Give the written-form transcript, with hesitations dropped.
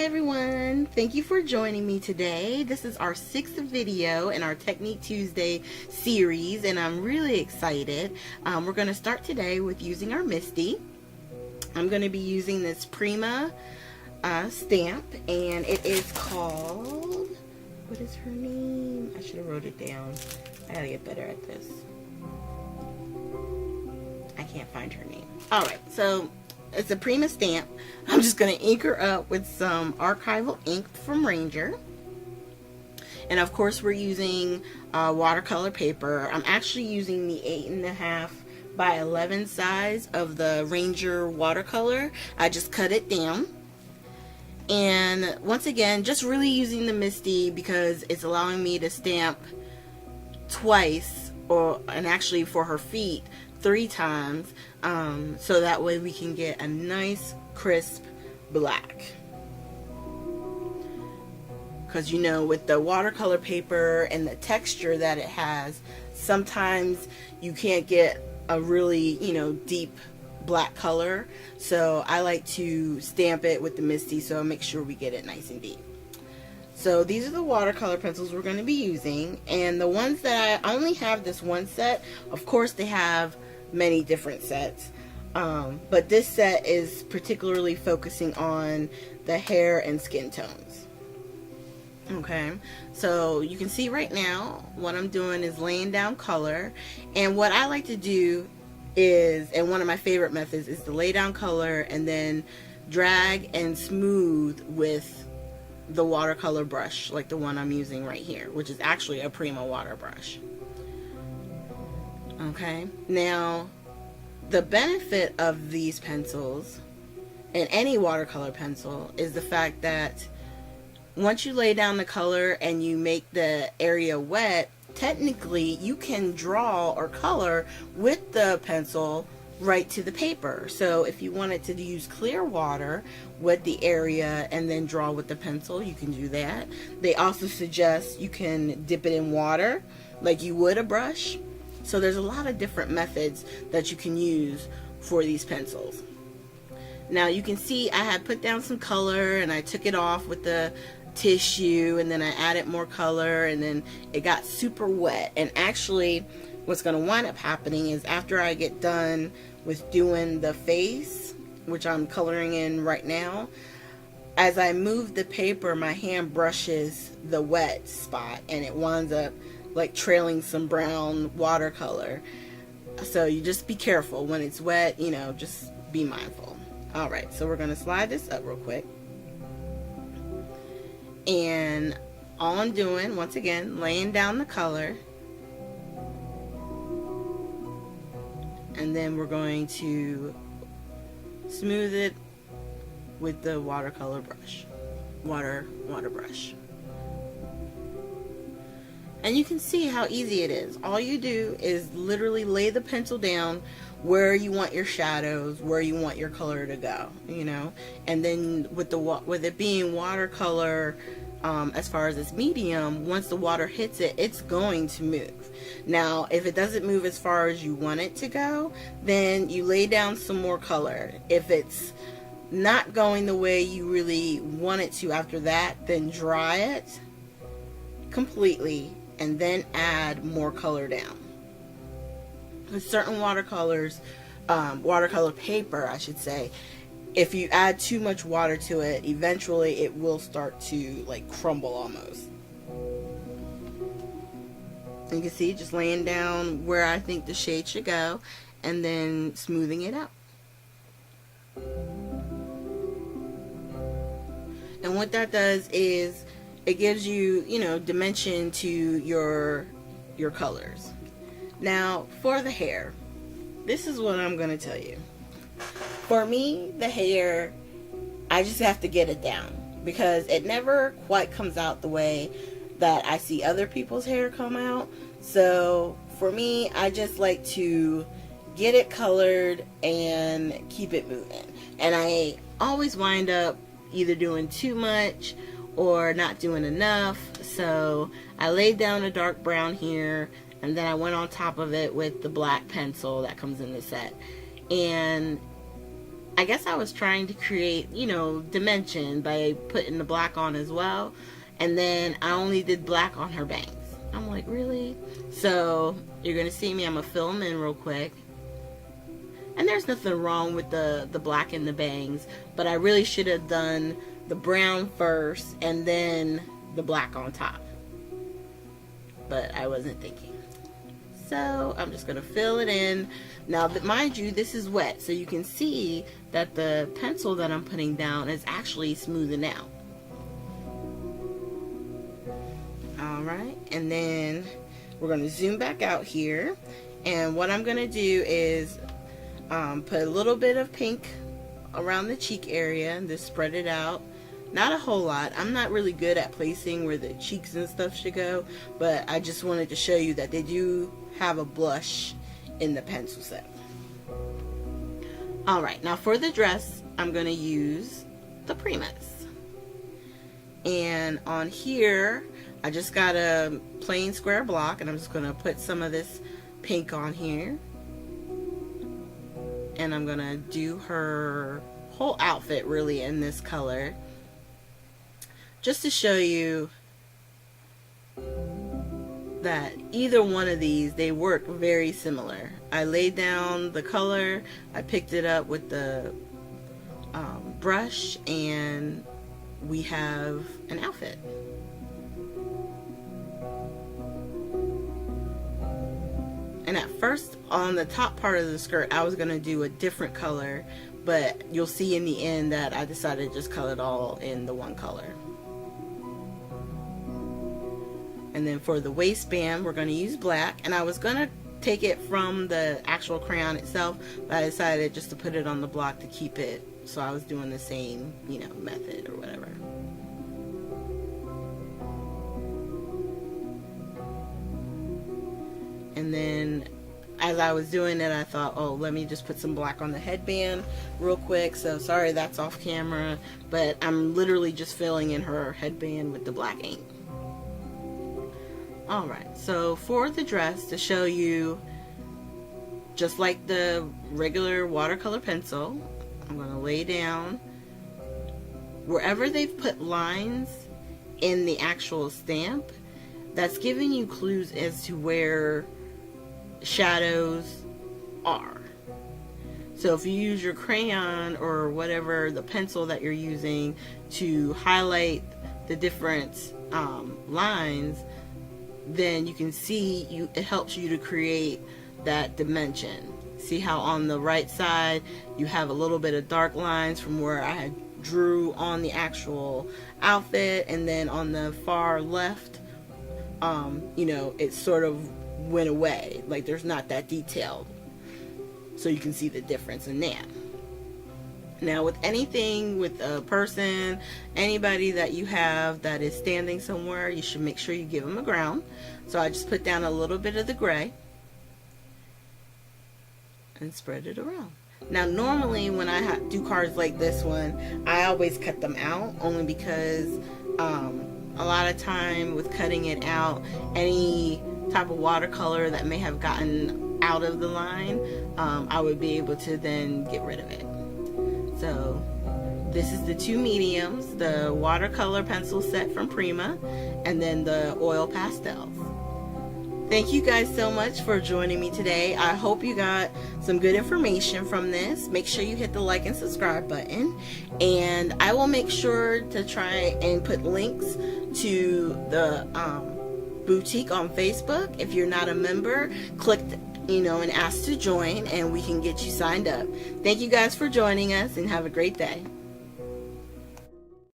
everyone, thank you for joining me today. This is our 6th video in our Technique Tuesday series, and I'm really excited. We're going to start today with using our Misty. I'm going to be using this Prima stamp, and it is called, what is her name? I should have wrote it down. I gotta get better at this. I can't find her name. Alright, so it's a Prima stamp. I'm just going to ink her up with some archival ink from Ranger. And of course we're using watercolor paper. I'm actually using the 8.5 by 11 size of the Ranger watercolor. I just cut it down. And once again, just really using the Misty because it's allowing me to stamp twice, and actually for her feet 3 times, so that way we can get a nice crisp black. Because you know, with the watercolor paper and the texture that it has, sometimes you can't get a really, you know, deep black color. So I like to stamp it with the Misty, so I'll make sure we get it nice and deep. So these are the watercolor pencils we're going to be using, and the ones that I only have this one set. Of course they have many different sets, but this set is particularly focusing on the hair and skin tones. Okay, so you can see right now what I'm doing is laying down color, and what I like to do is, and one of my favorite methods is to lay down color and then drag and smooth with the watercolor brush, like the one I'm using right here, which is actually a Prima water brush. Okay, now the benefit of these pencils and any watercolor pencil is the fact that once you lay down the color and you make the area wet, technically you can draw or color with the pencil right to the paper. So if you wanted to use clear water with the area and then draw with the pencil, you can do that. They also suggest you can dip it in water like you would a brush. So there's a lot of different methods that you can use for these pencils. Now you can see I had put down some color and I took it off with the tissue, and then I added more color, and then it got super wet. And actually what's going to wind up happening is after I get done with doing the face, which I'm coloring in right now, as I move the paper, my hand brushes the wet spot and it winds up like trailing some brown watercolor. So you just be careful when it's wet, you know, just be mindful. Alright, so we're going to slide this up real quick. And all I'm doing, once again, laying down the color. And then we're going to smooth it with the watercolor brush. Water brush. And you can see how easy it is. All you do is literally lay the pencil down where you want your shadows, where you want your color to go, you know. And then with it being watercolor, as far as its medium, once the water hits it, it's going to move. Now, if it doesn't move as far as you want it to go, then you lay down some more color. If it's not going the way you really want it to after that, then dry it completely and then add more color down. With certain watercolors, watercolor paper I should say, if you add too much water to it, eventually it will start to like crumble almost. You can see just laying down where I think the shade should go and then smoothing it out. And what that does is it gives you, you know, dimension to your colors. Now for the hair, this is what I'm going to tell you. For me, the hair, I just have to get it down because it never quite comes out the way that I see other people's hair come out. So for me, I just like to get it colored and keep it moving. And I always wind up either doing too much or not doing enough. So I laid down a dark brown here, and then I went on top of it with the black pencil that comes in the set. And I guess I was trying to create, you know, dimension by putting the black on as well. And then I only did black on her bangs. I'm like, really? So you're going to see me. I'm going to fill them in real quick. And there's nothing wrong with the black in the bangs. But I really should have done the brown first and then the black on top. But I wasn't thinking. So I'm just going to fill it in. Now, mind you, this is wet. So you can see that the pencil that I'm putting down is actually smoothing out. Alright, and then we're going to zoom back out here. And what I'm going to do is put a little bit of pink around the cheek area and just spread it out. Not a whole lot. I'm not really good at placing where the cheeks and stuff should go, but I just wanted to show you that they do have a blush in the pencil set. Alright, now for the dress, I'm going to use the Primas. And on here, I just got a plain square block, and I'm just going to put some of this pink on here. And I'm going to do her whole outfit really in this color, just to show you that either one of these, they work very similar. I laid down the color, I picked it up with the brush, and we have an outfit. And at first, on the top part of the skirt, I was going to do a different color, but you'll see in the end that I decided to just color it all in the one color. And then for the waistband, we're going to use black. And I was going to take it from the actual crayon itself, but I decided just to put it on the block to keep it. So I was doing the same, you know, method or whatever. And then as I was doing it, I thought, oh, let me just put some black on the headband real quick. So sorry that's off camera, but I'm literally just filling in her headband with the black ink. Alright, so for the dress, to show you, just like the regular watercolor pencil, I'm going to lay down wherever they've put lines in the actual stamp. That's giving you clues as to where shadows are. So if you use your crayon or whatever, the pencil that you're using to highlight the different lines, then you can see it helps you to create that dimension. See how on the right side you have a little bit of dark lines from where I had drew on the actual outfit, and then on the far left, you know, it sort of went away, like there's not that detailed, so you can see the difference in that. Now with anything, with a person, anybody that you have that is standing somewhere, you should make sure you give them a ground. So I just put down a little bit of the gray and spread it around. Now normally when I do cards like this one, I always cut them out, only because a lot of time with cutting it out, any type of watercolor that may have gotten out of the line, I would be able to then get rid of it. So this is the two mediums, the watercolor pencil set from Prima, and then the oil pastels. Thank you guys so much for joining me today. I hope you got some good information from this. Make sure you hit the like and subscribe button, and I will make sure to try and put links to the boutique on Facebook. If you're not a member, click and ask to join, and we can get you signed up. Thank you guys for joining us, and have a great day.